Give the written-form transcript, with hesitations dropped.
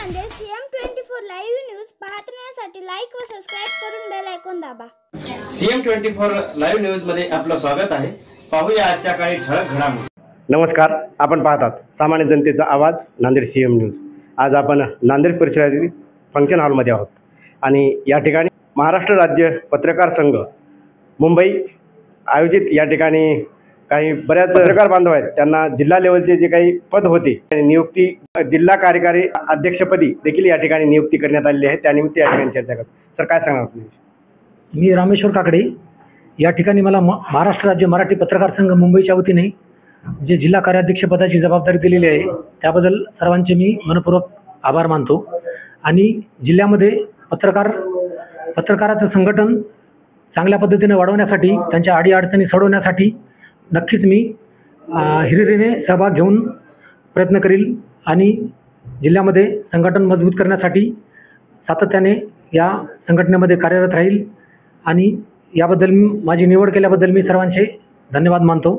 Nanded CM24 live news पाहण्यासाठी like व subscribe करून बेल आयकॉन दाबा। CM24 लाईव्ह न्यूज मध्ये आपलं स्वागत आहे। पाहूया आजच्या काही ठळक घडामोडी। नमस्कार, आपण पाहतात सामान्य जनतेचा आवाज नांदेड CM न्यूज। आज आपण नांदेड परिसरातील फंक्शन हॉलमध्ये आहोत आणि या ठिकाणी महाराष्ट्र राज्य पत्रकार संघ मुंबई आयोजित या ठिकाणी काही बऱ्याच पत्रकार बांधव आहेत, त्यांना जिल्हा लेवलचे जे काही पद होते नियुक्ती जिल्हा कार्यकारी अध्यक्षपदी देखील या ठिकाणी नियुक्ती करण्यात आलेली आहे। त्यानिमित्त या ठिकाणी चर्चा करतो। सर, काय सांगणार तुम्ही? मी रामेश्वर काकडे, या ठिकाणी मला महाराष्ट्र राज्य मराठी पत्रकार संघ मुंबईच्या वतीने जे जिल्हा कार्याध्यक्षपदाची जबाबदारी दिलेली आहे त्याबद्दल सर्वांचे मी मनपूर्वक आभार मानतो। आणि जिल्ह्यामध्ये पत्रकाराचं संघटन चांगल्या पद्धतीने वाढवण्यासाठी, त्यांच्या अडीअडचणी सोडवण्यासाठी नक्कीच मी हिरिरीने सहभाग घेऊन प्रयत्न करील आणि जिल्ह्यामध्ये संघटन मजबूत करण्यासाठी सातत्याने या संघटनेमध्ये कार्यरत राहील। आणि याबद्दल माझी निवड केल्याबद्दल मी सर्वांचे धन्यवाद मानतो।